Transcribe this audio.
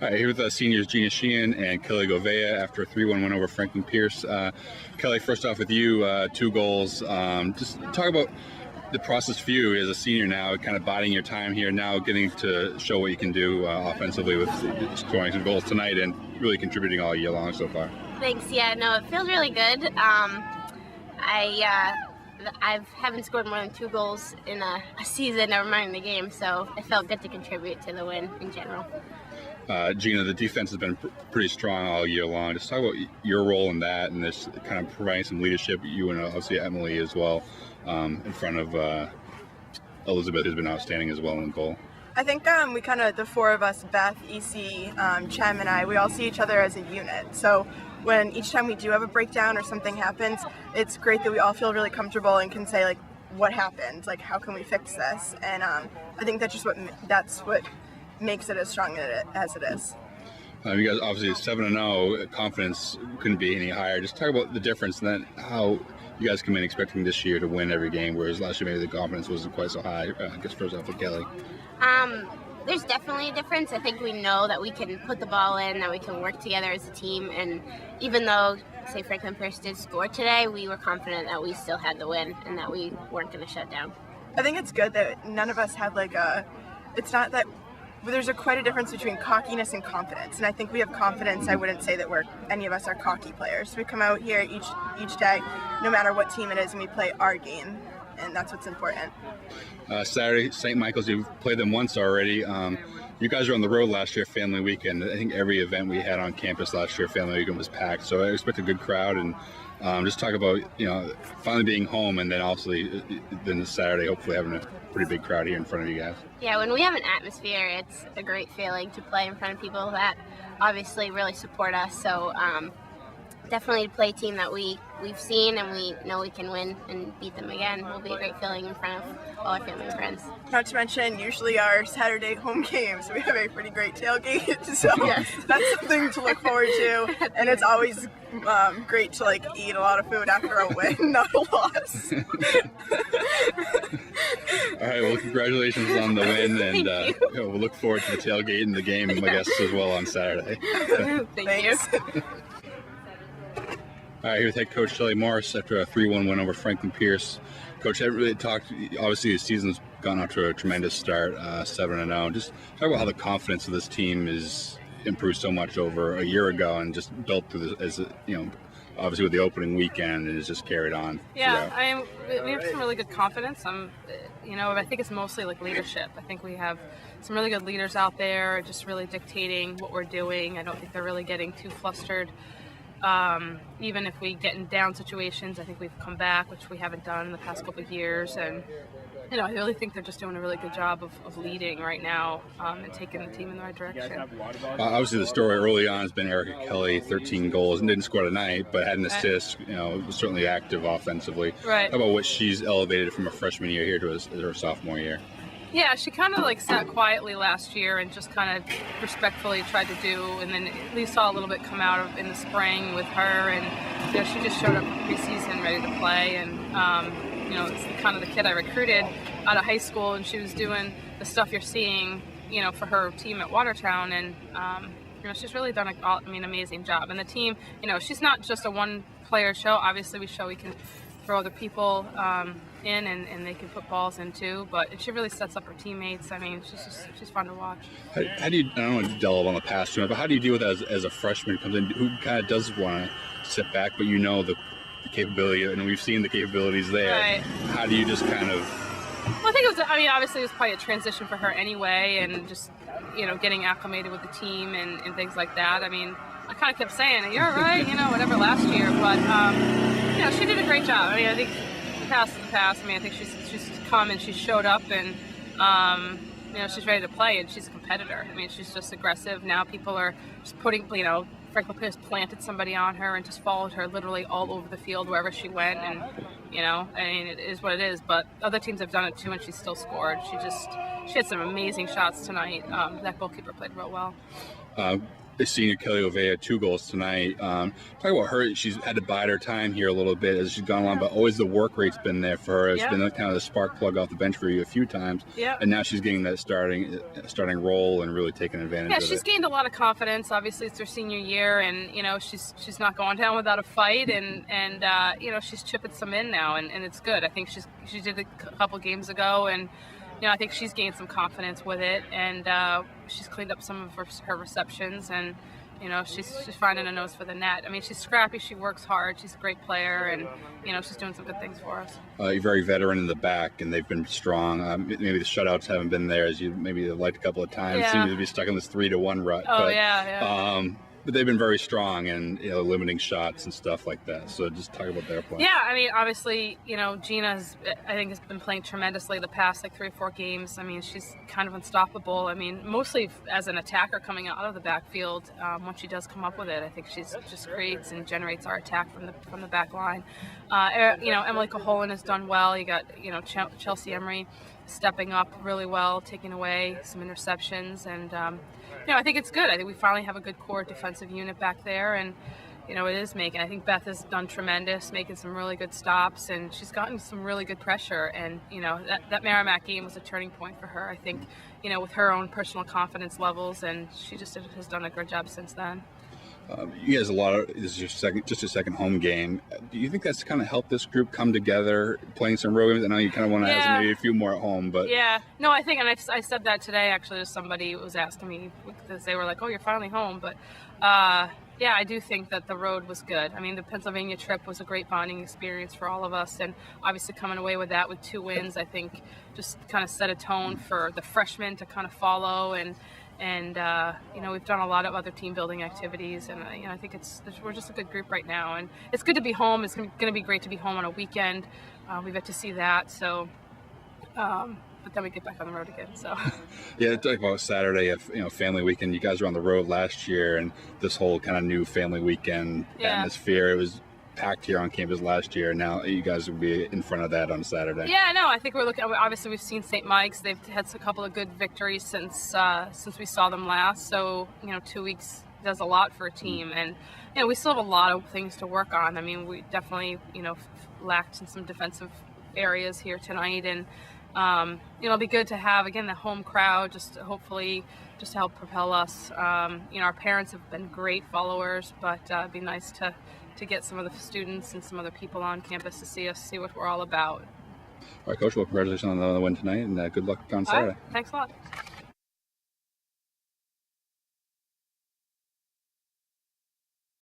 All right, here with seniors Gina, Sheehan, and Kelly Gouveia after a 3-1 win over Franklin Pierce. Kelly, first off with you, 2 goals. Just talk about the process for you as a senior now, kind of biding your time here now, getting to show what you can do offensively with scoring some goals tonight and really contributing all year long so far. Thanks. Yeah, no, it feels really good. I haven't scored more than 2 goals in a season, never mind the game, so it felt good to contribute to the win in general. Gina, the defense has been pretty strong all year long. Just talk about your role in that and this kind of providing some leadership, you and obviously Emily as well, in front of Elizabeth, who's been outstanding as well in goal. I think we kind of, the 4 of us, Beth, EC, Chem, and I, we all see each other as a unit. So when each time we do have a breakdown or something happens, it's great that we all feel really comfortable and can say, like, what happened? Like, how can we fix this? And I think that's what makes it as strong as it is. You guys obviously 7-0, confidence couldn't be any higher. Just talk about the difference and then how you guys come in expecting this year to win every game, whereas last year maybe the confidence wasn't quite so high. I guess first off with Kelly. There's definitely a difference. I think we know that we can put the ball in, that we can work together as a team, and even though, say, Franklin Pierce did score today, we were confident that we still had the win and that we weren't going to shut down. I think it's good that none of us have it's not that there's quite a difference between cockiness and confidence, and I think we have confidence. I wouldn't say that any of us are cocky players. We come out here each day, no matter what team it is, and we play our game, and that's what's important. Saturday, St. Michael's, you've played them once already. You guys were on the road last year, family weekend. I think every event we had on campus last year, family weekend, was packed. So I expect a good crowd, and just talk about finally being home, and then obviously then this Saturday, hopefully having a pretty big crowd here in front of you guys. Yeah, when we have an atmosphere, it's a great feeling to play in front of people that obviously really support us. So definitely to play a team that we've seen and we know we can win and beat them again will be a great feeling in front of all our family and friends. Not to mention, usually our Saturday home games, we have a pretty great tailgate, so yes. That's something to look forward to. And it's always great to eat a lot of food after a win, not a loss. All right, well, congratulations on the win, and we'll look forward to the tailgate and the game, I guess, as well on Saturday. Thank you. All right, here with head coach Shelly Morris after a 3-1 win over Franklin Pierce. Coach, I really talked, obviously the season's gone off to a tremendous start, 7-0. Just talk about how the confidence of this team is improved so much over a year ago and just built through this, obviously with the opening weekend, and it's just carried on. Yeah, we have some really good confidence. I think it's mostly leadership. I think we have some really good leaders out there just really dictating what we're doing. I don't think they're really getting too flustered. Even if we get in down situations, I think we've come back, which we haven't done in the past couple of years. And, I really think they're just doing a really good job of leading right now and taking the team in the right direction. Obviously, the story early on has been Erica Kelly, 13 goals, and didn't score tonight, but had an assist, was certainly active offensively. Right. How about what she's elevated from a freshman year here to her sophomore year? Yeah, she kind of sat quietly last year and just kind of respectfully tried to do, and then we saw a little bit come out in the spring with her, and she just showed up for preseason ready to play, and it's kind of the kid I recruited out of high school, and she was doing the stuff you're seeing, for her team at Watertown, and she's really done an amazing job. And the team, she's not just a one-player show. Obviously, we show we can throw other people in and they can put balls in too, but she really sets up her teammates. She's fun to watch. How do you, I don't want to delve on the past too much, but how do you deal with that as a freshman comes in who kind of does want to sit back, but the capability, and we've seen the capabilities there. Right. How do you just kind of... Well, I think it was, obviously it was probably a transition for her anyway, and just, getting acclimated with the team and things like that. I kind of kept saying, you're right, whatever last year, but, she did a great job. I think the past is the past. I think she's come and she's showed up, and, she's ready to play, and she's a competitor. She's just aggressive. Now people are just putting, Franklin Pierce planted somebody on her and just followed her literally all over the field wherever she went, and it is what it is. But other teams have done it too, and she still scored. She had some amazing shots tonight. That goalkeeper played real well. the senior Kelly Gouveia, 2 goals tonight. Talk about her. She's had to bide her time here a little bit as she's gone along, but always the work rate's been there for her. It's been kind of the spark plug off the bench for you a few times. Yeah. And now she's getting that starting role and really taking advantage of it. Yeah, she's gained a lot of confidence. Obviously, it's her senior year, and she's not going down without a fight, and she's chipping some in now, and it's good. I think she did a couple games ago, and I think she's gained some confidence with it, and she's cleaned up some of her receptions, and she's finding a nose for the net. I mean, she's scrappy, she works hard, she's a great player, and she's doing some good things for us. You're very veteran in the back, and they've been strong. Maybe the shutouts haven't been there as you maybe have liked a couple of times. Yeah. Seems to be stuck in this 3-1 rut. Oh, but, yeah. But they've been very strong and limiting shots and stuff like that. So just talk about their play. Yeah, I mean, obviously, Gina's, I think, has been playing tremendously the past 3 or 4 games. I mean, she's kind of unstoppable. I mean, mostly as an attacker coming out of the backfield. Once she does come up with it, I think she's just creates and generates our attack from the back line. Emily Caholen has done well. You got Chelsea Emery stepping up really well, taking away some interceptions, and I think it's good. I think we finally have a good core defensive unit back there, and it is making. I think Beth has done tremendous, making some really good stops, and she's gotten some really good pressure. And that Merrimack game was a turning point for her. I think with her own personal confidence levels, and she just has done a great job since then. You guys, this is your second home game. Do you think that's kind of helped this group come together, playing some road games? I know you kind of want to have maybe a few more at home, but no, I think, and I said that today actually to somebody who was asking me, because they were like, "Oh, you're finally home," but I do think that the road was good. I mean, the Pennsylvania trip was a great bonding experience for all of us, and obviously coming away with that with 2 wins, I think just kind of set a tone for the freshmen to kind of follow, and we've done a lot of other team building activities, and I think we're just a good group right now, and it's good to be home. It's going to be great to be home on a weekend. We get to see that, so but then we get back on the road again. So yeah, talk about Saturday, family weekend. You guys were on the road last year, and this whole kind of new family weekend atmosphere. It was packed here on campus last year. Now you guys will be in front of that on Saturday. Yeah, no, I think we're looking. Obviously, we've seen St. Mike's. They've had a couple of good victories since we saw them last. So 2 weeks does a lot for a team, and we still have a lot of things to work on. I mean, we definitely lacked in some defensive areas here tonight, and it'll be good to have again the home crowd, just hopefully just to help propel us. Our parents have been great followers, but it'd be nice to get some of the students and some other people on campus to see what we're all about. All right, Coach. Well, congratulations on the win tonight, and good luck on Saturday. Thanks a lot.